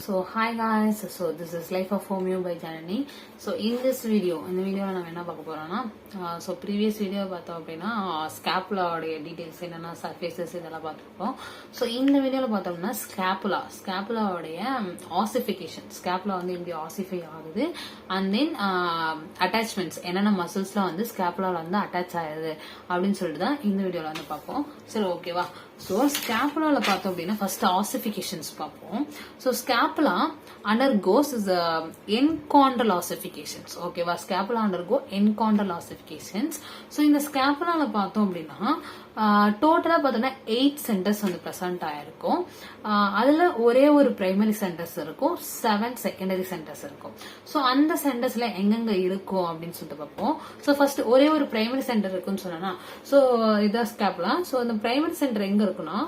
So hi guys, so this is Life of Homeo by Janani. So in this video, இந்த வீடியோல நம்ம என்ன பார்க்க போறோம்னா so previous video பார்த்தோம் அப்படின்னா ஸ்கேப்புலா உடைய டீடைல்ஸ் என்னன்னா சர்ஃபேசஸ் இதெல்லாம் பார்த்துருப்போம். so இந்த வீடியோல பார்த்தோம்னா ஸ்கேப்புலா உடைய ஆசிஃபிகேஷன், ஸ்கேப்புலா வந்து எப்படி ஆசிஃபை ஆகுது அண்ட் தென் அட்டாச்மெண்ட்ஸ் என்னென்ன மசில்ஸ்லாம் வந்து ஸ்கேப்புலால வந்து அட்டாச் ஆகுது அப்படின்னு சொல்லிட்டு தான் இந்த வீடியோல வந்து பார்ப்போம். சரி ஓகேவா. ஸோ ஸ்கேப்புலால பார்த்தோம் அப்படின்னா ஃபர்ஸ்ட் ஆசிஃபிகேஷன்ஸ் பார்ப்போம். So scapula undergoes the enchondral ossifications. ஓகேவா, scapula undergo enchondral ossifications. So இந்த ஸ்கேப்புலால பார்த்தோம் அப்படின்னா டோட்டலா பார்த்தோம்னா 8 சென்டர்ஸ் வந்து பிரசன்ட் ஆயிருக்கும். அதுல ஒரே ஒரு பிரைமரி சென்டர்ஸ் இருக்கும், 7 செகண்டரி சென்டர்ஸ் இருக்கும். ஸோ அந்த சென்டர்ஸ்ல எங்கெங்க இருக்கும் அப்படின்னு சொல்லிட்டு பார்ப்போம். ஸோ ஃபர்ஸ்ட் ஒரே ஒரு பிரைமரி சென்டர் இருக்குன்னு சொன்னா, ஸோ இதான் ஸ்கேப்புலா. ஸோ அந்த பிரைமரி சென்டர் எங்க இருக்குன்னா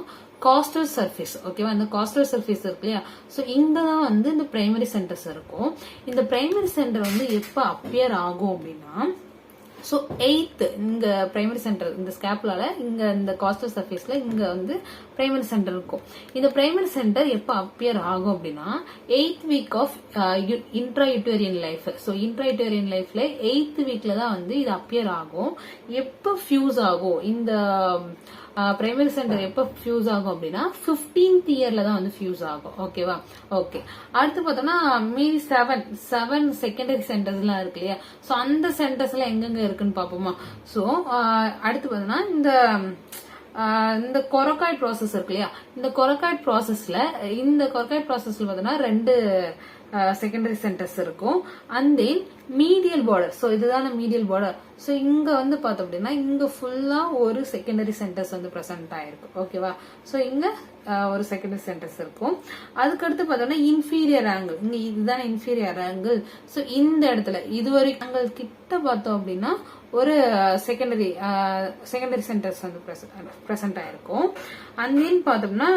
காஸ்டல் சர்ஃபேஸ். ஓகேவா, இந்த காஸ்டல் சர்ஃபேஸ் இருக்கு இல்லையா, ஸோ இங்கதான் வந்து இந்த பிரைமரி சென்டர்ஸ் இருக்கும். இந்த பிரைமரி சென்டர் வந்து எப்ப அப்பியர் ஆகும் அப்படின்னா ஸோ 8th இங்க பிரைமரி சென்டர், இந்த ஸ்கேப்புலால இங்க இந்த காஸ்டல் சர்ஃபேஸ்ல இங்க வந்து பிரைமரி சென்டர் இருக்கும். இந்த பிரைமரி சென்டர் எப்ப அப்பியர் ஆகும் அப்படின்னா 8th week of intrauterine life. So intrauterine லைஃப்ல 8th வீக்ல தான் வந்து இது அப்பியர் ஆகும். எப்ப ஃபியூஸ் ஆகும் இந்த பிரைமரி சென்டர் எப்ப ஃபியூஸ் ஆகும் அப்படின்னா 15th இயர்ல தான் வந்து ஃபியூஸ் ஆகும். ஓகேவா, ஓகே. அடுத்து பார்த்தோம்னா மீதி 7 செகண்டரி சென்டர்ஸ் எல்லாம் இருக்கு இல்லையா, சோ அந்த சென்டர்ஸ் எல்லாம் எங்கெங்க இருக்குன்னு பாப்போமா. சோ அடுத்து பார்த்தோம்னா இந்த கொரக்காய்ட் ப்ராசஸ் இருக்கு இல்லையா, இந்த கொரக்காய்ட் ப்ராசஸ்ல பார்த்தோம்னா 2 செகண்டரி சென்டர்ஸ் இருக்கும். And then medial border, so இதுதான மீடியல் பார்டர். சோ இங்க வந்து பார்த்தோம் அப்படின்னா இங்க ஃபுல்லா ஒரு செகண்டரி சென்டர்ஸ் வந்து பிரசன்ட் ஆயிருக்கும். ஓகேவா, சோ இங்க ஒரு செகண்டரி சென்டர்ஸ் இருக்கும். அதுக்கடுத்து பார்த்தோம்னா இன்ஃபீரியர் ஆங்கிள், இங்க இதுதான இன்ஃபீரியர் ஆங்கிள். சோ இந்த இடத்துல இதுவரை ஆங்கிள் கிட்ட பார்த்தோம் அப்படின்னா ஒரு செகண்டரி சென்டர்ஸ் வந்து பிரசன்ட் ஆயிருக்கும். அண்ட் தென் பார்த்தோம்னா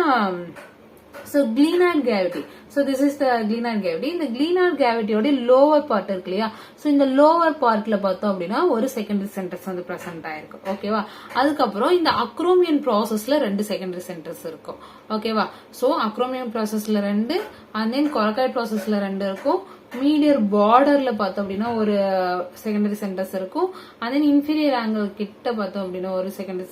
so glenoid cavity. so this is the glenoid cavity. இந்த glenoid cavity ஓட lower part இருக்கு இல்லையா, so இந்த lower partல பார்த்தோம் அப்படின்னா ஒரு செகண்டரி சென்டர்ஸ் வந்து பிரசன்ட் ஆயிருக்கும். ஓகேவா, அதுக்கப்புறம் இந்த அக்ரோமியன் ப்ராசஸ்ல 2 செகண்டரி சென்டர்ஸ் இருக்கும். ஓகேவா, சோ அக்ரோமியன் ப்ராசஸ்ல 2 and then கொரக்காய்ட் ப்ராசஸ்ல 2 இருக்கும். மீடியர் பார்டர்ல பார்த்தோம் அப்படின்னா ஒரு செகண்டரி சென்டர்ஸ் இருக்கும். அண்ட் தென் இன்ஃபீரியர் ஆங்கிள் கிட்ட பார்த்தோம் அப்படின்னா ஒரு செகண்டரி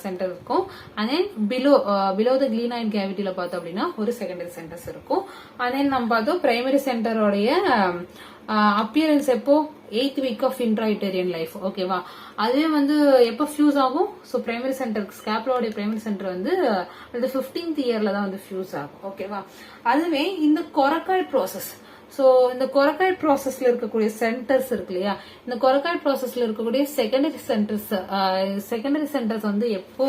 சென்டர் இருக்கும். அண்ட் தென் பிலோ த கிளீனாய்ட் கேவிட்டில பார்த்தோம் அப்படின்னா ஒரு செகண்டரி சென்டர்ஸ் இருக்கும். அண்ட் தென் நம்ம பார்த்தோம் பிரைமரி சென்டரோடைய அப்பியரன்ஸ் எப்போ 8th week of intrauterine life. ஓகேவா, அதுவே வந்து எப்போ ஃபியூஸ் ஆகும், ஸோ பிரைமரி சென்டர் ஸ்கேப்புலாவுடைய பிரைமரி சென்டர் வந்து 15th இயர்ல தான் வந்து ஃபியூஸ் ஆகும். ஓகேவா, அதுவே இந்த கொரக்காய்ட் ப்ராசஸ், சோ இந்த கொரக்காய்ட் ப்ராசஸ்ல இருக்கக்கூடிய சென்டர்ஸ் இருக்கு இல்லையா, இந்த கொரக்காய்ட் ப்ராசஸ்ல இருக்கக்கூடிய செகண்டரி சென்டர்ஸ் வந்து எப்போ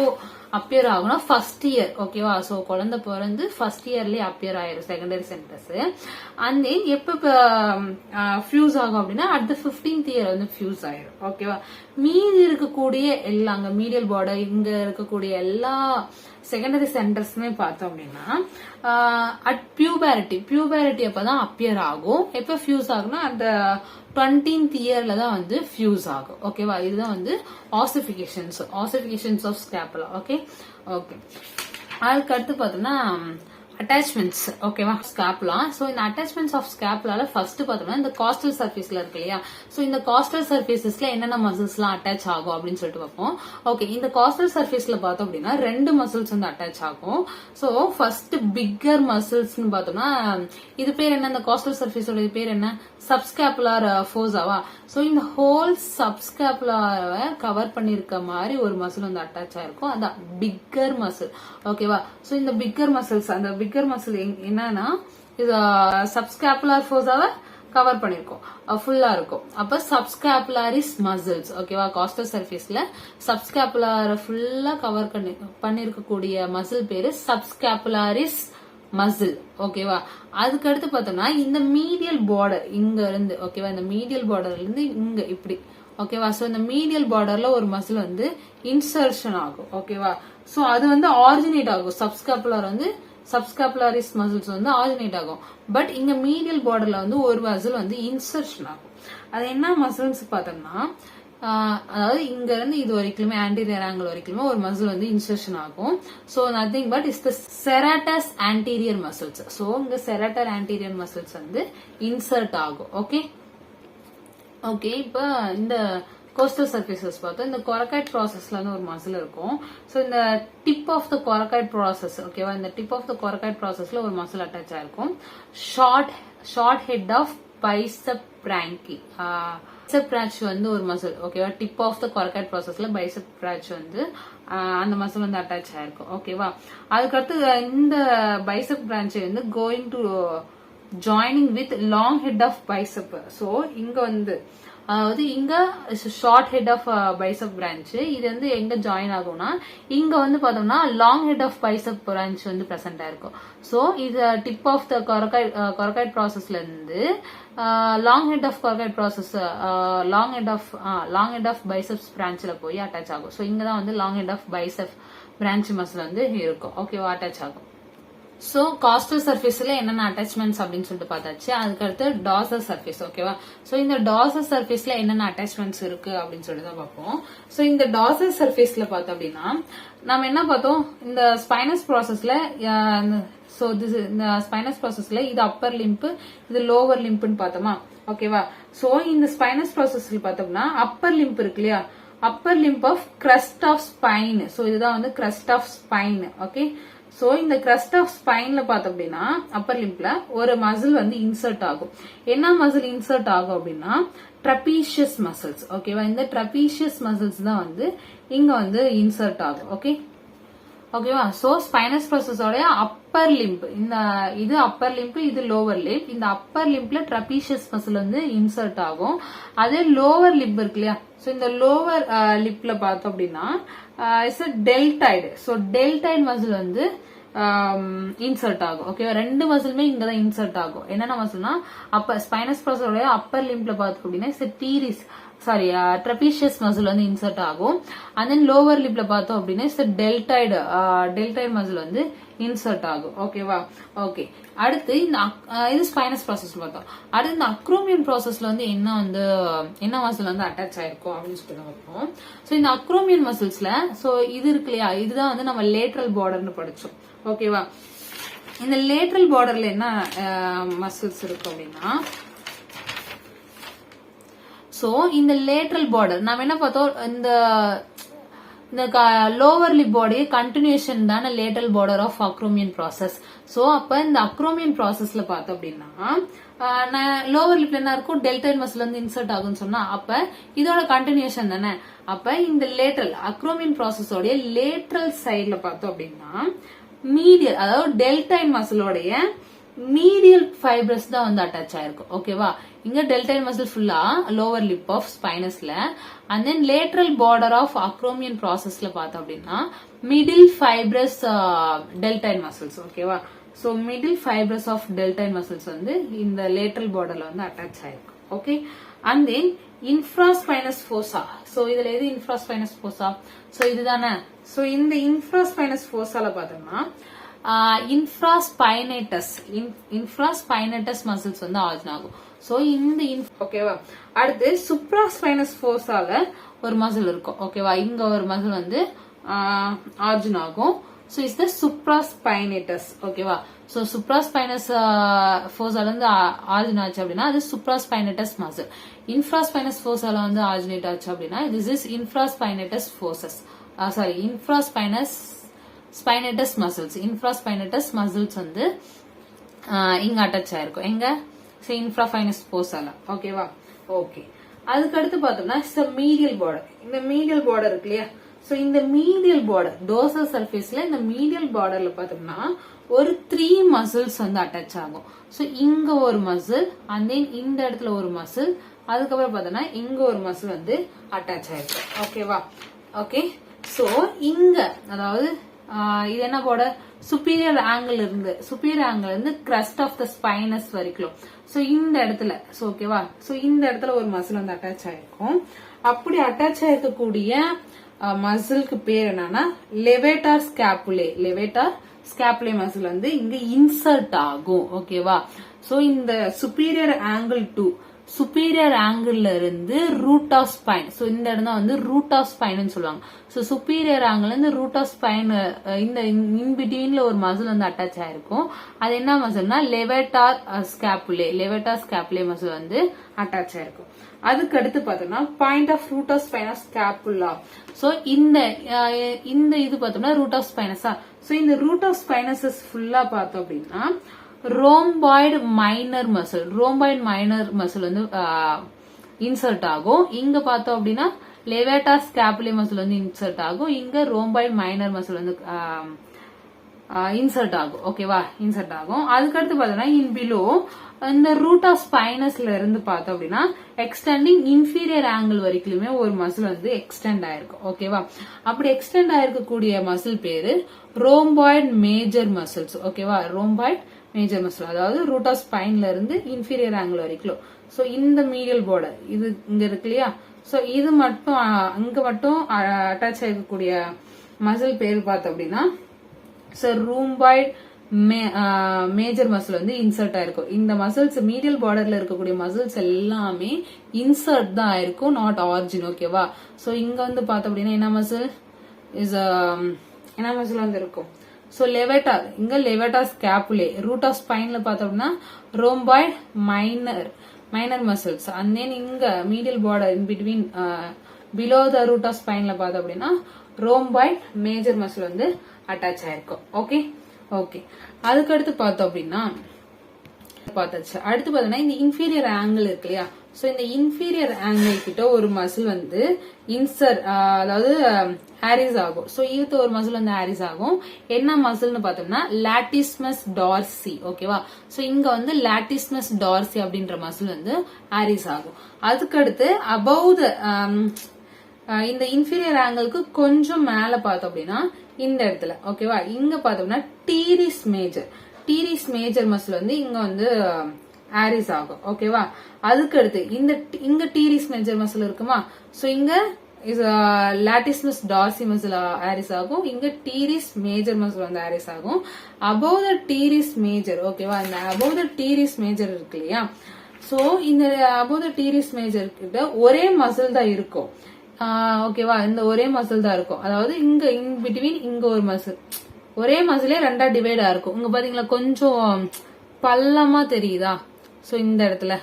அப்பியர் ஆகும்னா ஃபர்ஸ்ட் இயர். ஓகேவா, சோ குழந்தை பிறந்து ஃபர்ஸ்ட் இயர்லயே அப்பியர் ஆயிரும் செகண்டரி சென்டர்ஸ். அண்ட் தென் எப்ப ஃபியூஸ் ஆகும் அப்படின்னா அட் த 15th இயர் வந்து ஃபியூஸ் ஆயிரும். ஓகேவா, மீதி இருக்கக்கூடிய எல்லா அங்க மீடியல் பார்டர் இங்க இருக்கக்கூடிய எல்லா செகண்டரி சென்டர்ஸ்மே பார்த்தோம் அப்படின்னா அட் பியூபரிட்டி அப்பதான் அப்பியர் ஆகும். எப்ப ஃபியூஸ் ஆகும்னா அந்த 20th இயர்ல தான் வந்து ஃபியூஸ் ஆகும். ஓகேவா, இதுதான் வந்து ஆசிஃபிகேஷன்ஸ் ஆஃப் ஸ்கேப்புலா. ஓகே, அதுக்கு அடுத்து பார்த்தோம்னா அட்டாச்மெண்ட்ஸ். ஓகேவா, ஸ்கேப்புலா. சோ இந்த அட்டாச்மெண்ட்ஸ் ஆஃப் ஸ்கேப்புலால ஃபர்ஸ்ட் பார்த்தோம்னா இந்த காஸ்டல் சர்ஃபேஸ்ல இருக்கு இல்லையா, சோ இந்த காஸ்டல் சர்ஃபேசஸ்ல என்னென்ன மசில்ஸ் எல்லாம் அட்டாச் ஆகும் அப்படின்னு சொல்லிட்டு பார்ப்போம். ஓகே, இந்த காஸ்டல் சர்ஃபேஸ்ல பார்த்தோம் அப்படின்னா 2 மசில்ஸ் வந்து அட்டாச் ஆகும். சோ ஃபர்ஸ்ட் பிக்கர் மசில்ஸ்னு பார்த்தோம்னா இது பேர் என்ன, இந்த காஸ்டல் சர்ஃபேஸோட பேர் என்ன, சப்ஸ்கேப்புலார் ஃபோசாவா. சோ இந்த ஹோல் சப்ஸ்கேப்புலாவை கவர் பண்ணிருக்க மாதிரி ஒரு மசில் வந்து அட்டாச் ஆயிருக்கும், அதான் பிக்கர் மசில். ஓகேவா, சோ இந்த பிக்கர் மசில்ஸ், அந்த பிக்கர் மசில் என்னன்னா இது சப்ஸ்கேப்புலார் ஃபோசாவை கவர் பண்ணிருக்கோம், ஃபுல்லா இருக்கும். அப்ப சப்ஸ்கேப்புலாரிஸ் மசில்ஸ். ஓகேவா, காஸ்டல் சர்ஃபேஸ்ல சப்ஸ்கேப்புலார ஃபுல்லா கவர் பண்ணிருக்கக்கூடிய மசில் பேரு சப்ஸ்கேப்புலாரிஸ் மசில். ஓகேவா, அதுக்கு அடுத்து பார்த்தோம்னா இந்த மீடியல் பார்டர் இங்க இருந்து, ஓகேவா, இந்த மீடியல் பார்டர்ல இருந்து இங்க இப்படி. ஓகேவா, சோ இந்த மீடியல் பார்டர்ல ஒரு மசில் வந்து இன்சர்ஷன் ஆகும். ஓகேவா, சோ அது வந்து ஆரிஜினேட் ஆகும், சப்ஸ்கேப்புலாரிஸ் மசில்ஸ் வந்து ஆரிஜினேட் ஆகும். பட் இங்க மீடியல் பார்டர்ல வந்து ஒரு மசில் வந்து இன்சர்ஷன் ஆகும். அது என்ன மசில்ஸ் பார்த்தோம்னா அதாவது இங்க இருந்து இது வரைக்குமே ஆன்டீரியர் ஆங்கிள் வரைக்குமே ஒரு மசில் வந்து இன்சர்ஷன் ஆகும். So nothing but is the serratus anterior muscles. So இங்க செராட்டர் ஆன்டீரியர் மசில்ஸ் வந்து இன்சர்ட் ஆகும். ஓகே ஓகே இப்ப இந்த கோஸ்டல் சர்ஃபேசஸ் பார்த்தோம். இந்த கொரக்காய்ட் ப்ராசஸ்ல வந்து ஒரு மசில் இருக்கும். சோ இந்த tip of the coracoid process ஓகேவா, இந்த டிப் ஆஃப் த கொரக்காய்ட் ப்ராசஸ்ல ஒரு மசில் அட்டாச் ஆயிருக்கும். Short head of biceps brachii. Biceps branch வந்து ஒரு மசில் ஓகேவா, டிப் ஆஃப் த கொரக்காய்ட் ப்ராசஸ்ல பைசெப் பிரான்ச் வந்து அந்த மசில் வந்து அட்டாச் ஆயிருக்கும். ஓகேவா, அதுக்கடுத்து இந்த பைசெப் பிரான்ச் வந்து going to joining with long head of bicep. So இங்க வந்து அதாவது இங்க short head of bicep branch இது வந்து எங்க ஜாயின் ஆகும்னா இங்க வந்து பார்த்தோம்னா long head of bicep branch வந்து பிரசன்ட் ஆயிருக்கும். சோ இது டிப் ஆஃப் த கொரக்காய்ட் ப்ராசஸ்ல இருந்து long head of coracoid process long head of biceps பிரான்ச்ல போய் அட்டாச் ஆகும். சோ இங்கதான் வந்து long head of bicep branch muscle வந்து இருக்கும். ஓகேவா, அட்டாச் ஆகும். சோ காஸ்டல் சர்ஃபேஸ்ல என்னென்ன அட்டாச்மெண்ட்ஸ் அப்படின்னு சொல்லிட்டு பார்த்தாச்சு. அதுக்கடுத்து டார்சல் சர்ஃபேஸ் ஓகேவா. சோ இந்த டார்சல் சர்ஃபேஸ்ல என்னென்ன அட்டாச்மெண்ட்ஸ் இருக்கு அப்படின்னு சொல்லிட்டு தான் பார்ப்போம். சோ இந்த டார்சல் சர்ஃபேஸ்ல பார்த்தோம் அப்படின்னா நம்ம என்ன பார்த்தோம், இந்த ஸ்பைனஸ் ப்ராசஸ்ல இந்த ஸ்பைனஸ் ப்ராசஸ்ல இது அப்பர் லிம்ப் இது லோவர் லிம்ப்னு பார்த்தோமா. ஓகேவா, சோ இந்த ஸ்பைனஸ் ப்ராசஸ்ல பார்த்தோம்னா அப்பர் லிம்ப் இருக்கு இல்லையா, upper limb of crest of spine. So இதுதான் வந்து crest of spine. Okay, so இந்த கிரஸ்ட் ஆஃப் ஸ்பைன்ல பார்த்தோம் அப்படின்னா அப்பர் லிம்ப்ல ஒரு மசில் வந்து இன்சர்ட் ஆகும். என்ன மசில் இன்சர்ட் ஆகும் அப்படின்னா ட்ரபீஷியஸ் மசில்ஸ். ஓகேவா, இந்த ட்ரபீஷியஸ் மசில்ஸ் தான் வந்து இங்க வந்து இன்சர்ட் ஆகும். ஓகேவா, சோ ஸ்பைனஸ் ப்ராசஸோட அப்பர் லிம்ப் இது அப்பர் லிம்ப் இது லோவர் லிம்ப். இந்த அப்பர் லிம்ப்ல ட்ரபீஷியஸ் மசில் வந்து இன்சர்ட் ஆகும். அதே லோவர் லிம்ப் இருக்கு இல்லையா, சோ இந்த லோவர் லிப்ல பார்த்தோம் அப்படின்னா இட்ஸ் டெல்டைடு. சோ டெல்டைடு மசில் வந்து இன்சர்ட் ஆகும். ஓகேவா, ரெண்டு மசிலுமே இங்கதான் இன்சர்ட் ஆகும். என்னென்ன மசில்னா அப்ப ஸ்பைனஸ் ப்ராசஸோட அப்பர் லிம்ப்ல பார்த்தோம் அப்படின்னா ட்ரபீஷியஸ் மசில் வந்து இன்சர்ட் ஆகும். அண்ட் தென் லோவர் லிப்ல பார்த்தோம் அப்படின்னா டெல்டைடு மசில் வந்து இன்சர்ட் ஆகும். ஓகேவா, ஓகே. அடுத்து இது ஸ்பைனஸ் ப்ராசஸ் பார்த்தோம். அடுத்து இந்த அக்ரோமியன் ப்ராசஸ்ல வந்து என்ன மசில் வந்து அட்டாச் ஆயிருக்கும் அப்படின்னு சொல்லி பார்ப்போம். சோ இந்த அக்ரோமியன் மசில்ஸ்ல சோ இது இருக்கு இல்லையா, இதுதான் வந்து நம்ம லேட்ரல் பார்டர்னு படிச்சோம். ஓகேவா, இந்த லேட்ரல் பார்டர்ல என்ன மசில்ஸ் இருக்கும் அப்படின்னா சோ இந்த லேட்ரல் பார்டர் நாம என்ன பார்த்தோம், இந்த லோவர் லிப்போடைய கண்டினியூஷன் தானே lateral border of acromion process. So அப்ப இந்த அக்ரோமியன் ப்ராசஸ்ல பார்த்தோம் அப்படின்னா லோவர் லிப்ல என்ன இருக்கும், டெல்டைடு மசில் வந்து இன்சர்ட் ஆகும்னு சொன்னா அப்ப இதோட கண்டினியூஷன் தானே. அப்ப இந்த லேட்ரல் அக்ரோமியன் ப்ராசஸோடைய லேட்ரல் சைட்ல பார்த்தோம் அப்படின்னா மீடியல் அதாவது டெல்டைடு மசிலோடைய மீடியல் ஃபைப்ரஸ் தான் வந்து அட்டாச் ஆயிருக்கும். ஓகேவா, இங்க டெல்டைடு மசில் ஃபுல்லா லோவர் லிப் ஆஃப் ஸ்பைனஸ்ல and then lateral border of acromion ப்ராசஸ்ல பார்த்தோம் அப்படின்னா மிடில் ஃபைப்ரஸ் டெல்டைடு மசில்ஸ். ஓகேவா, so middle fibres of deltoid muscles வந்து இந்த லேட்ரல் பார்டர்ல வந்து அட்டாச் ஆயிருக்கும். Okay, and then infraspinous fossa. So இதுல எது இன்ஃப்ராஸ்பைனஸ் ஃபோசா, சோ இதுதானே. சோ இந்த இன்ஃப்ராஸ்பைனஸ் ஃபோசால பார்த்தோம்னா இன்ஃப்ராஸ்பைனட்டஸ் மசில்ஸ் வந்து ஆர்ஜின் ஆகும். சோ இந்த ஓகேவா, அடுத்து சுப்ராஸ்பைனஸ் ஃபோர்ஸால ஒரு மசில் இருக்கும். ஓகேவா, இங்க ஒரு மசில் வந்து ஆர்ஜின் ஆகும். So is the supraspinatus. ஓகேவா, சோ சுப்ராஸ்பைனஸ் ஃபோர்ஸால வந்து ஆர்ஜின் ஆச்சு அப்படின்னா அது சுப்ராஸ்பைனட்டஸ் மசில். இன்ஃப்ராஸ்பைனஸ் ஃபோர்ஸால வந்து ஆர்ஜினேட் ஆச்சு அப்படின்னா this is infraspinatus fossa. Spinatus muscles. Infraspinatus muscles வந்து இங்க அட்டாச் ஆயிருக்கும். எங்க இன்ஃப்ராஸ்பைனஸ் ஃபோர்ஸால. ஓகேவா, ஓகே. அதுக்கு அடுத்து பார்த்தோம்னா மீடியல் பார்டர். இந்த மீடியல் பார்டர் இருக்கு இல்லையா, சோ இந்த மீடியல் பார்டர் டோர்சல் சர்ஃபேஸ்ல இந்த மீடியல் பார்டர்ல பார்த்தோம்னா ஒரு 3 மசில்ஸ் வந்து அட்டாச் ஆகும். சோ இங்க ஒரு மசில் அண்ட் தென் இந்த இடத்துல ஒரு மசில், அதுக்கப்புறம் பார்த்தோம்னா இங்க ஒரு மசில் வந்து அட்டாச் ஆயிருக்கு. ஓகேவா, ஓகே. சோ இங்க அதாவது இது என்ன பார்டர், சுப்பீரியர் ஆங்கிள் இருந்து கிரஸ்ட் ஆஃப் த ஸ்பைனஸ் வரைக்கும். சோ இந்த இடத்துல ஓகேவா, சோ இந்த இடத்துல ஒரு மசில் வந்து அட்டாச் ஆயிருக்கும். அப்படி அட்டாச் ஆயிருக்கக்கூடிய மசிலுக்கு பேர் என்னன்னா லெவேட்டார் ஸ்கேப்புலே மசில் வந்து இங்க இன்சர்ட் ஆகும். ஓகேவா, சோ இந்த superior angle to superior angle இருந்து ரூட் ஆஃப் ஸ்பைன். ஸோ இந்த இடம் தான் வந்து ரூட் ஆஃப் ஸ்பைன்னு சொல்லுவாங்க. ஸோ சுப்பீரியர் ஆங்கிள் இருந்து ரூட் ஆஃப் ஸ்பைன் இந்த இன்பிட்வீன்ல ஒரு மசில் வந்து அட்டாச் ஆயிருக்கும். அது என்ன மசில்னா லெவட்டார் ஸ்கேப்புலே மசில் வந்து அட்டாச் ஆயிருக்கும். அதுக்கு அடுத்து பார்த்தோம்னா point of root of spinous scapula. So இந்த இது பார்த்தோம்னா ரூட் ஆஃப் ஸ்பைனஸா. ஸோ இந்த ரூட் ஆஃப் ஸ்பைனஸஸ் ஃபுல்லா பார்த்தோம் அப்படின்னா ரோம்பாய்டு மைனர் மசில் வந்து இன்சர்ட் ஆகும். இங்க பார்த்தோம் அப்படின்னா லெவேட்டா ஸ்கேப்புலே மசில் வந்து இன்சர்ட் ஆகும். இங்க ரோம்பாய்டு மைனர் மசில் வந்து இன்சர்ட் ஆகும். ஓகேவா, இன்சர்ட் ஆகும். அதுக்கடுத்து பார்த்தோம்னா இன் பிலோ இந்த ரூட் ஆஃப் ஸ்பைனஸ்ல இருந்து பார்த்தோம் அப்படின்னா எக்ஸ்டெண்டிங் இன்ஃபீரியர் ஆங்கிள் வரைக்குமே ஒரு மசில் வந்து எக்ஸ்டெண்ட் ஆயிருக்கும். ஓகேவா, அப்படி எக்ஸ்டெண்ட் ஆயிருக்கக்கூடிய மசில் பேரு ரோம்பாய்டு மேஜர் மசில்ஸ். ஓகேவா, ரோம்பாய்டு மேஜர் மசில், அதாவது ரூட் ஆஃப் ஸ்பைன்ல இருந்து இன்ஃபீரியர் ஆங்கிள் வரைக்கும். ஸோ இந்த மீடியல் பார்டர் இது இங்க இருக்கு இல்லையா, ஸோ இது மட்டும் இங்க மட்டும் அட்டாச் ஆகிருக்கக்கூடிய மசில் பேர் பார்த்தோம் அப்படின்னா ரோம்பாய்டு மேஜர் மசில் வந்து இன்சர்ட் ஆயிருக்கும். இந்த மசில்ஸ் மீடியல் பார்டர்ல இருக்கக்கூடிய மசில்ஸ் எல்லாமே இன்சர்ட் தான் ஆயிருக்கும், நாட் ஆரிஜின். ஓகேவா, ஸோ இங்க வந்து பார்த்தோம் அப்படின்னா என்ன மசில் வந்து இருக்கும். ஸோ லெவேட்டார், இங்க லெவேட்டார் ஸ்கேப்புலே, ரூட் ஆஃப் ஸ்பைன்ல பார்த்தோம்னா rhomboid minor muscles. And then இங்க medial border in between below the root of ஸ்பைன்ல பார்த்தோம் அப்படின்னா ரோம்பாய்டு மேஜர் மசில் வந்து அட்டாச் ஆயிருக்கும். ஓகே ஓகே, அதுக்கடுத்து பார்த்தோம் அப்படின்னா பார்த்தாச்சு. அடுத்து பார்த்தோம்னா இந்த இன்ஃபீரியர் ஆங்கிள் இருக்கு இல்லையா, சோ இந்த இன்ஃபீரியர் ஆங்கிள் கிட்ட ஒரு மசில் வந்து அதாவது ஹாரிஸ் ஆகும். சோ இது ஒரு மசில் வந்து ஹாரிஸ் ஆகும். என்ன மசில்னு பார்த்தோம்னா லாட்டிஸ்மஸ் டார்சி. ஓகேவா, சோ இங்க வந்து லாட்டிஸ்மஸ் டார்சி அப்படின்ற மசில் வந்து ஹாரிஸ் ஆகும். அதுக்கடுத்து அபவ் த இந்த இன்ஃபீரியர் ஆங்கிளுக்கு கொஞ்சம் மேல பார்த்தோம் அப்படின்னா இந்த இடத்துல, ஓகேவா, இங்க பார்த்தோம்னா டீரிஸ் மேஜர் மசில் வந்து இங்க வந்து ஹாரிஸ் ஆகும். ஓகேவா, அதுக்கு அடுத்து இங்க டீரிஸ் மேஜர் மசில் இருக்குமா, சோ இங்க லாட்டிஸ்மஸ் டார்சி மசில் ஹாரிஸ் ஆகும். இங்க டீரிஸ் மேஜர் மசில் வந்து ஹாரிஸ் ஆகும். அபவ் த டீரிஸ் மேஜர், ஓகேவா, இந்த அபவ் த டீரிஸ் மேஜர் இருக்கு இல்லையா, சோ இந்த அபவ் த டீரிஸ் மேஜர் கிட்ட ஒரே மசில் தான் இருக்கும். ஓகேவா, இந்த ஒரே மசில் தான் இருக்கும். அதாவது இங்க இன் பிட்வீன் இங்க ஒரு மசில், ஒரே மசிலே ரெண்டா டிவைட் ஆயிருக்கும். இங்க பாத்தீங்களா கொஞ்சம் பள்ளமா தெரியுதா, சோ இந்த இடத்துல.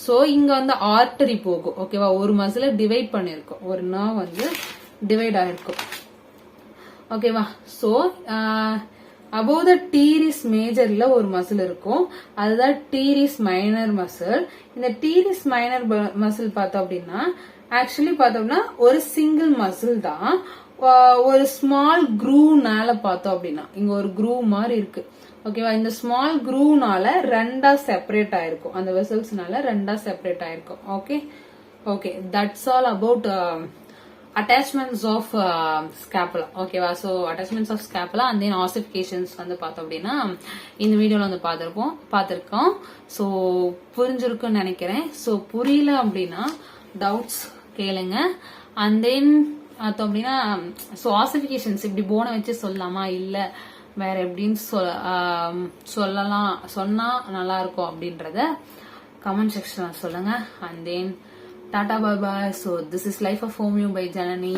சோ இங்க வந்து ஆர்டரி போகும். ஓகேவா, ஒரு மசில டிவைட் பண்ணிருக்கும், ஒரு நர்வ் வந்து டிவைட் ஆயிருக்கும். ஓகேவா, சோ அபோவ் த டீரிஸ் மேஜர்ல ஒரு மசில் இருக்கும், அதுதான் டீரிஸ் மைனர் மசில். இந்த டீரிஸ் மைனர் மசில் பார்த்தோம் அப்படின்னா ஆக்சுவலி பார்த்தோம்னா ஒரு சிங்கிள் மசில் தான். ஒரு ஸ்மால் க்ரூனால பார்த்தோம் அப்படின்னா இங்க ஒரு க்ரூ மாதிரி இருக்கு. ஓகேவா, இந்த ஸ்மால் க்ரூனால ரெண்டா செப்பரேட் ஆயிருக்கும், அந்த வெசல்ஸ்னால ரெண்டா செப்பரேட் ஆயிருக்கும். Okay okay, that's all about attachments of scapula. ஓகேவா, so attachments of scapula and then ossifications வந்து பார்த்தோம் அப்படின்னா இந்த வீடியோல வந்து பார்த்திருக்கோம். சோ புரிஞ்சிருக்குன்னு நினைக்கிறேன். சோ புரியல அப்படின்னா டவுட்ஸ் கேளுங்க. அண்ட் தென் பார்த்தோம் அப்படின்னா ஸோ ஆசிபிகேஷன்ஸ் இப்படி போனை வச்சு சொல்லலாமா இல்ல வேற எப்படின்னு சொன்னா நல்லா இருக்கும் அப்படின்றத கமெண்ட் செக்ஷன்ல சொல்லுங்க. And then tata bye bye. So this is life of homeo by Janani.